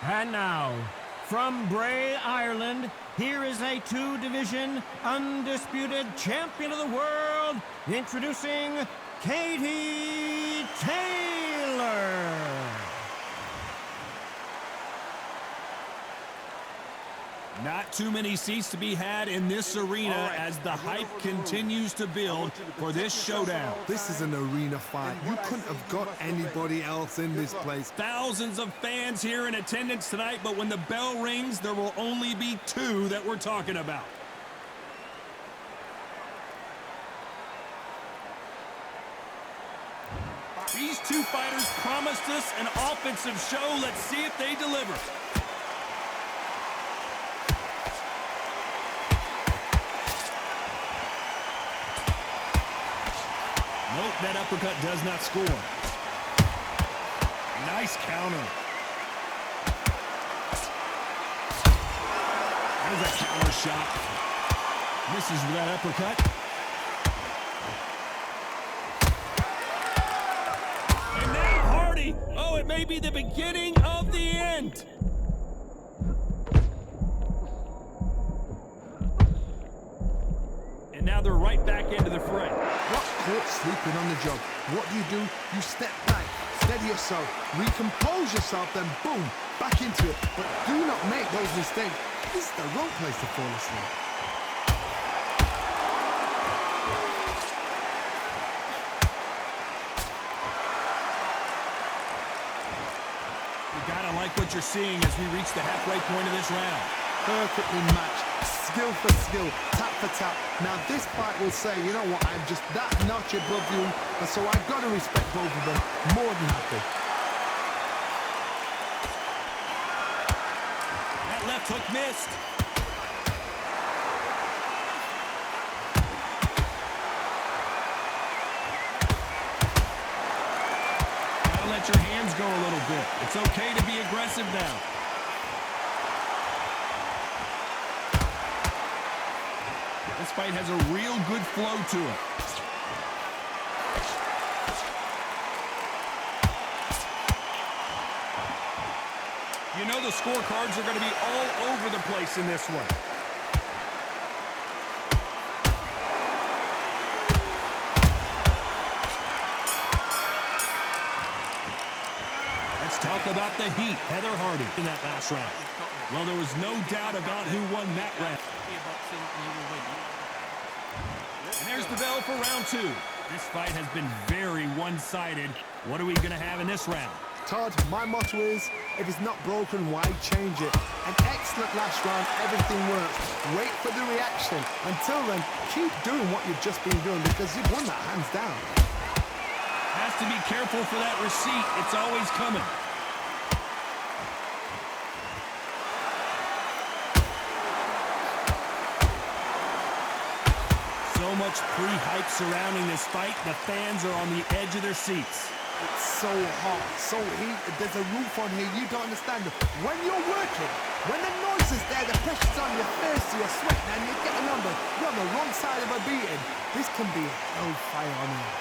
And now, from Bray, Ireland, here is a two-division, undisputed champion of the world, introducing Katie Taylor. Not too many seats to be had in this arena as the hype continues to build for this showdown. This is an arena fight. You couldn't have got anybody else in this place. Thousands of fans here in attendance tonight, but when the bell rings, there will only be two that we're talking about. These two fighters promised us an offensive show. Let's see if they deliver. Nope, that uppercut does not score. Nice counter. There's a counter shot. Misses with that uppercut. And now Hardy. Oh, it may be the beginning of the end. And now they're right back into the fray. Caught sleeping on the job. What do? You step back, steady yourself, recompose yourself, then boom, back into it. But do not make those mistakes. This is the wrong place to fall asleep. You gotta like what you're seeing as we reach the halfway point of this round. Perfectly matched, skill for skill, tap for tap. Now this fight will say, you know what, I'm just that notch above you, and so I've got to respect both of them more than happy. That left hook missed. Gotta let your hands go a little bit. It's okay to be aggressive now. This fight has a real good flow to it. You know the scorecards are going to be all over the place in this one. Let's talk about the heat. Heather Hardy in that last round. Well, there was no doubt about who won that round. And there's the bell for round two. This fight has been very one-sided. What are we going to have in this round? Todd, my motto is, if it's not broken, why change it? An excellent last round, everything works. Wait for the reaction. Until then, keep doing what you've just been doing because you've won that hands down. Has to be careful for that receipt. It's always coming. So much pre-hype surrounding this fight, the fans are on the edge of their seats. It's so hot, so heated, there's a roof on here, you don't understand. When you're working, when the noise is there, the pressure's on your face, you're sweating and you're getting on you're on the wrong side of a beating. This can be hellfire on here.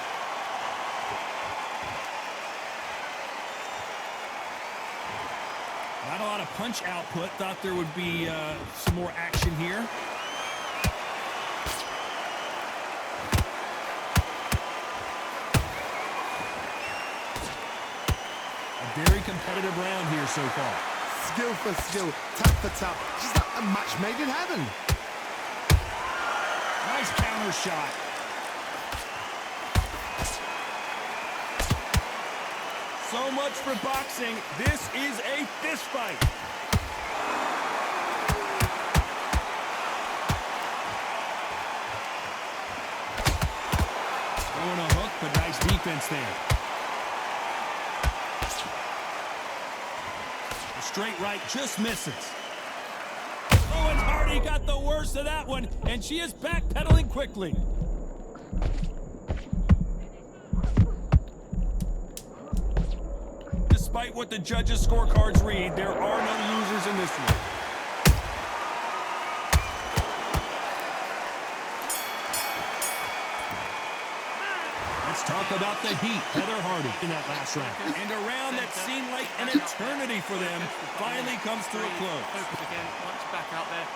Not a lot of punch output. Thought there would be some more action here. Very competitive round here so far. Skill for skill, tap for tap. Just like a match made in heaven. Nice counter shot. So much for boxing. This is a fist fight. Throwing a hook, but nice defense there. Straight right just misses. Oh, and Hardy got the worst of that one, and she is backpedaling quickly. Despite what the judges' scorecards read, there are no losers in this one. Let's talk talk about the heat. Heather Hardy in that last round. And a round that seemed like an eternity for them finally comes to a close. Focus again. Once back out there.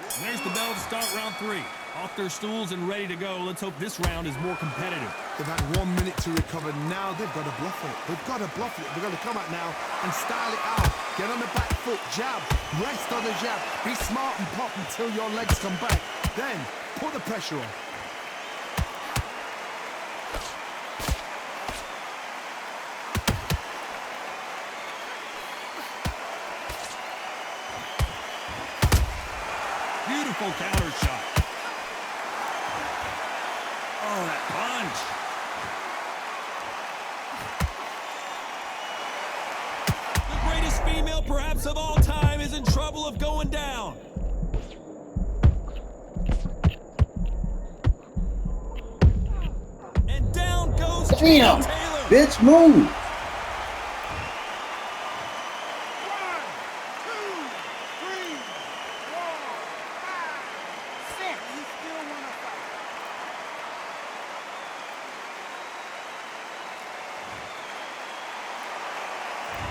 And there's the bell to start round 3. Off their stools and ready to go. Let's hope this round is more competitive. They've had 1 minute to recover. Now they've got to bluff it. They've got to bluff it. They've got to come out now and style it out. Get on the back foot, jab, rest on the jab. Be smart and pop until your legs come back. Then put the pressure on. Beautiful counter shot. Oh, that punch. The greatest female perhaps of all time is in trouble of going down. And down goes Damn, Taylor. bitch, move.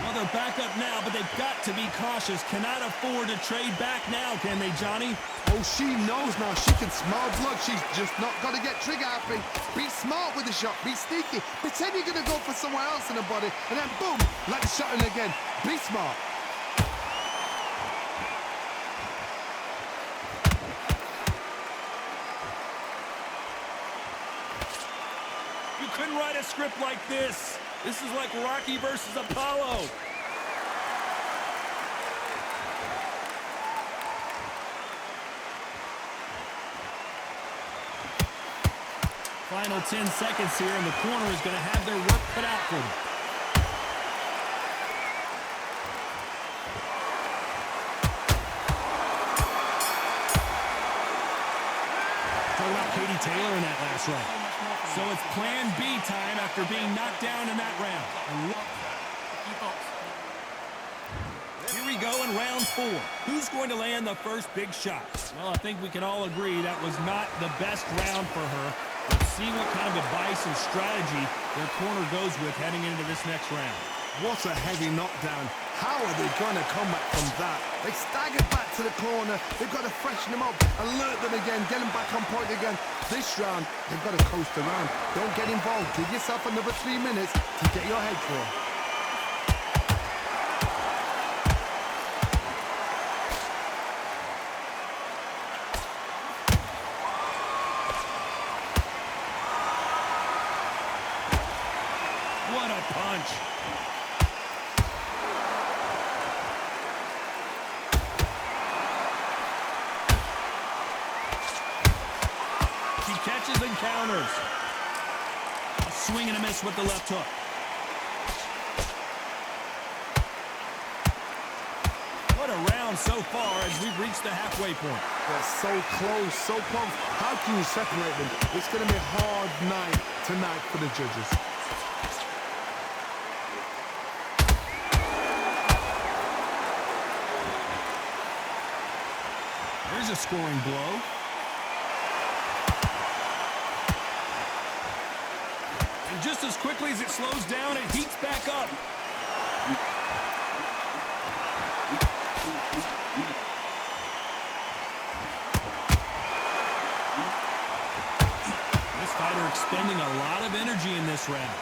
Well, they're back up now, but they've got to be cautious. Cannot afford to trade back now, can they, Johnny? Oh, she knows now. She can smell blood. She's just not got to get trigger happy. Be smart with the shot. Be sneaky. Pretend you're going to go for somewhere else in the body, and then boom, let the shot in again. Be smart. You couldn't write a script like this. This is like Rocky versus Apollo. Final 10 seconds here, and the corner is going to have their work cut out for them. Talking about Katie Taylor in that last round. So it's plan B time after being knocked down in that round. Here we go in round 4. Who's going to land the first big shot? Well, I think we can all agree that was not the best round for her. Let's see what kind of advice and strategy their corner goes with heading into this next round. What a heavy knockdown. How are they going to come back from that? They staggered back to the corner. They've got to freshen them up, alert them again, get them back on point again. This round, they've got to coast around. Don't get involved. Give yourself another 3 minutes to get your head clear. What a punch. She catches and counters. A swing and a miss with the left hook. What a round so far as we've reached the halfway point. They're so close, so close. How can you separate them? It's going to be a hard night tonight for the judges. There's a scoring blow. And just as quickly as it slows down, it heats back up. This fighter expending a lot of energy in this round.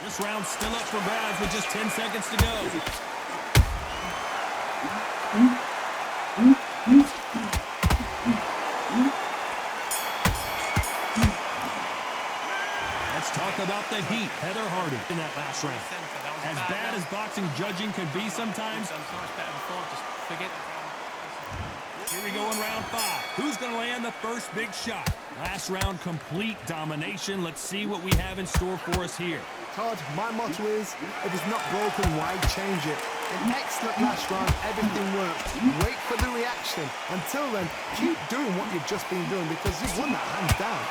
This round's still up for grabs with just 10 seconds to go. Let's talk about the heat. Heather Hardy in that last round. As bad as boxing judging can be sometimes. Here we go in round 5. Who's going to land the first big shot? Last round, complete domination. Let's see what we have in store for us here. Todd, my motto is, if it's not broken, why change it? An excellent last round, everything works. Wait for the reaction. Until then, keep doing what you've just been doing because you've won that hands down.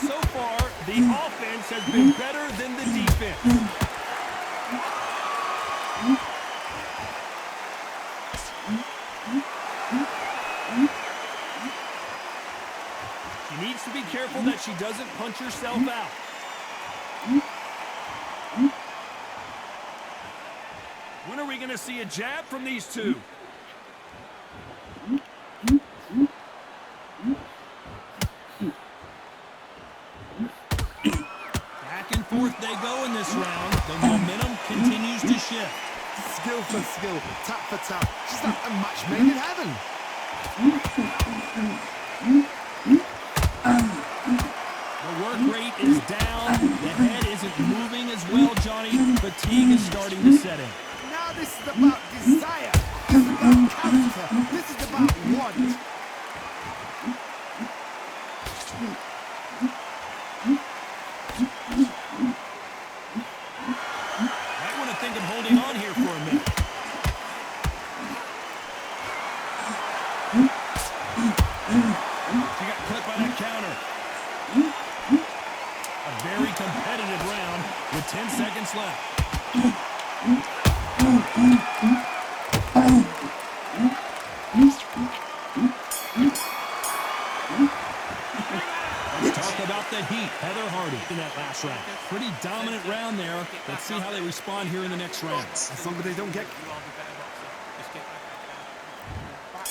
So far, the offense has been better than the defense. She needs to be careful that she doesn't punch herself out. When are we going to see a jab from these two? Back and forth they go in this round. The momentum continues to shift. Skill for skill, tap for tap. She's like a match made in heaven. The work rate is down. The head isn't moving as well, Johnny. Fatigue is starting to set in. Now this is about desire. This is about character. This is about want. Might want to think of holding on here for a minute. She got clipped by that counter. A very competitive round with 10 seconds left. Let's talk about the heat. Heather Hardy in that last round. Pretty dominant round there. Let's see how they respond here in the next round. As long as they don't get...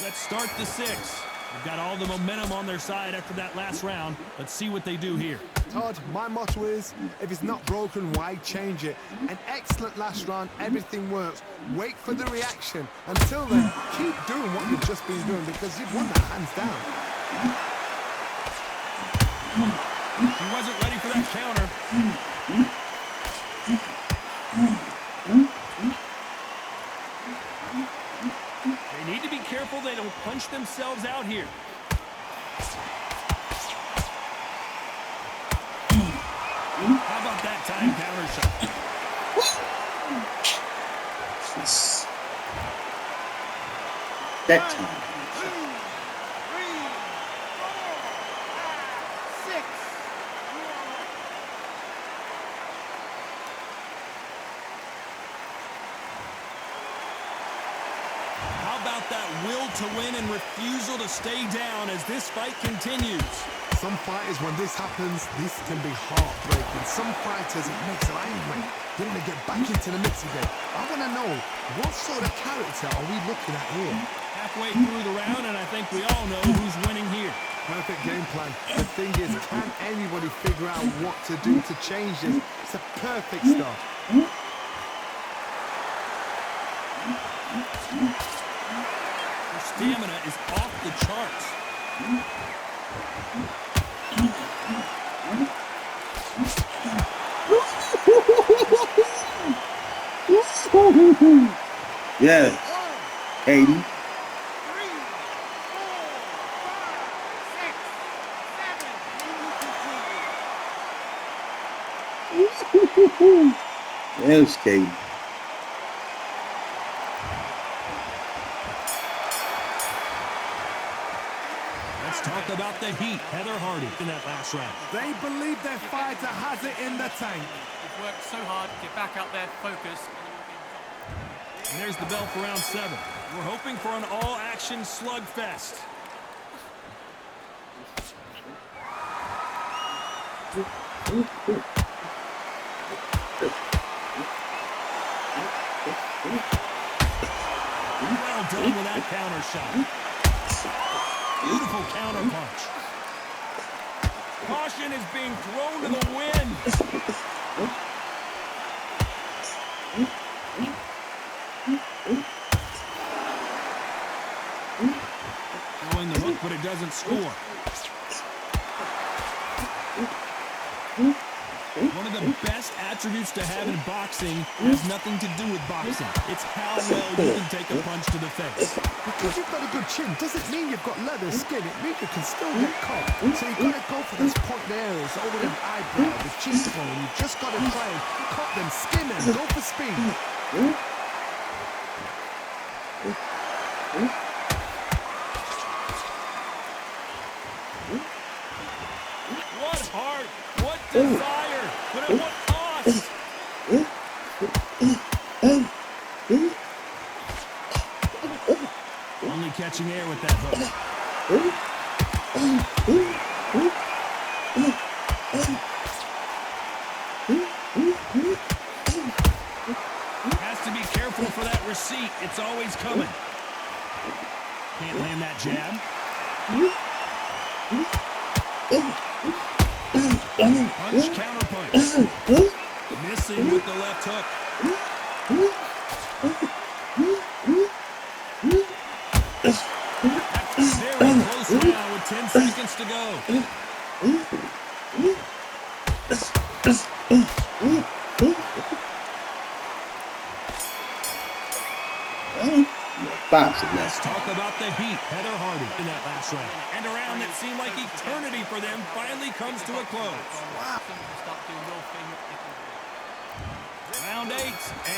Let's start the 6. They've got all the momentum on their side after that last round. Let's see what they do here. Todd, my motto is, if it's not broken, why change it? An excellent last round, everything works. Wait for the reaction. Until then, keep doing what you've just been doing because you've won that hands down. She wasn't ready for that counter. They need to be careful they don't punch themselves out here. How about that time counter shot? That time. How about that will to win and refusal to stay down as this fight continues? Some fighters, when this happens, this can be heartbreaking. Some fighters, it makes them angry. They want to get back into the mix again. I want to know, what sort of character are we looking at here? Halfway through the round, and I think we all know who's winning here. Perfect game plan. The thing is, can anybody figure out what to do to change this? It's a perfect start. Her stamina is off the charts. Yes, Katie. Yes, Katie. Let's talk about the heat. Heather Hardy in that last round. They believe their fighter has it in the tank. You've worked so hard. Get back out there, focus. And there's the bell for round 7. We're hoping for an all-action slugfest. Well done with that counter shot. Beautiful counter punch. Caution is being thrown to the wind. Throwing the hook, but it doesn't score. One of the best attributes to have in boxing has nothing to do with boxing. It's how well you can take a punch to the face. Because you've got a good chin doesn't mean you've got leather skin. It means you can still get caught. So you've got to go for those point areas over the eyebrow, the cheekbone. You've just got to try and cut them, skin them, go for speed. What heart, what desire, but at what cost? Only catching air with that hook. Has to be careful for that receipt. It's always coming. Can't land that jab. Punch, counter punch. Missing with the left hook. Very close round with 10 seconds to go. Let's talk about the heat. Heather Hardy in that last round. And a round that seemed like eternity for them finally comes to a close. Wow. Round 8,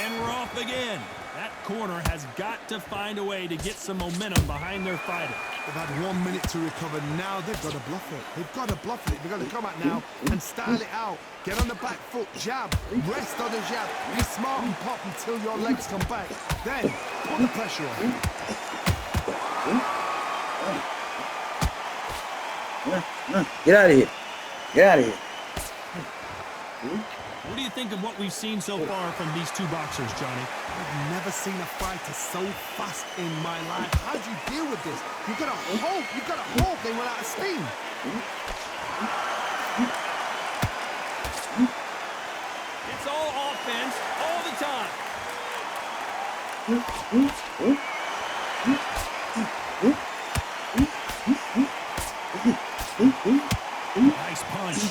and we're off again. That corner has got to find a way to get some momentum behind their fighter. They've had 1 minute to recover. Now they've got to bluff it. They've got to bluff it. They've got to come out now and style it out. Get on the back foot, jab, rest on the jab. Be smart and pop until your legs come back. Then put the pressure on. Get out of here. Get out of here. What do you think of what we've seen so far from these two boxers, Johnny? I've never seen a fighter so fast in my life. How do you deal with this? You've got to hope they run out of steam. It's all offense all the time. Nice punch.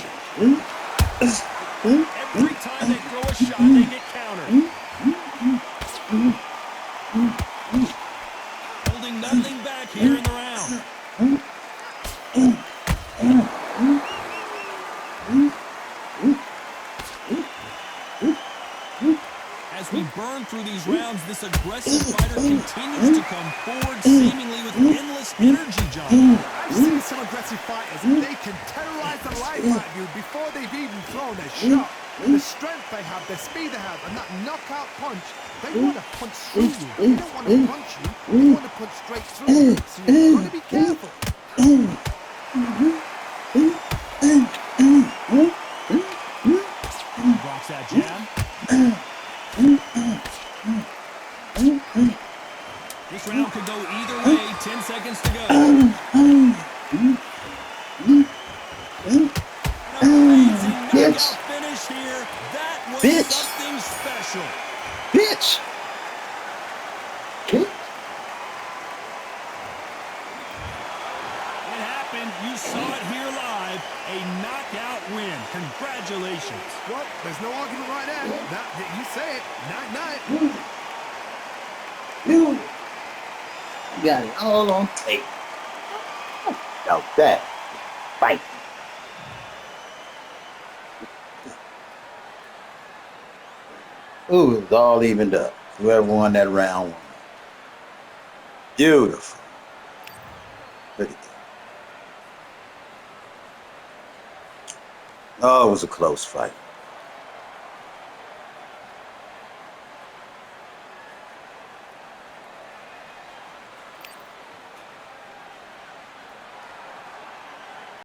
Every time they throw a shot, they get countered. Holding nothing back here in the round. As we burn through these rounds, this aggressive fighter continues to come forward, seemingly with endless energy, John. I've seen some aggressive fighters. They can terrorize the life out of you before they've even thrown a shot. The strength they have, the speed they have, and that knockout punch, they want to punch through you. They don't want to punch you. They want to punch straight through you. So you've got to be careful. Blocks that jab. This round could go either way. 10 seconds to go. An amazing knockout finish here. That was something special. Bitch. It happened. You saw it here live. A knockout win. Congratulations. Well, there's no argument right there. You say it. Night-night. You got it all on tape. About that. Fight. Ooh, it was all evened up. Whoever won that round won. Beautiful. Look at that. Oh, it was a close fight.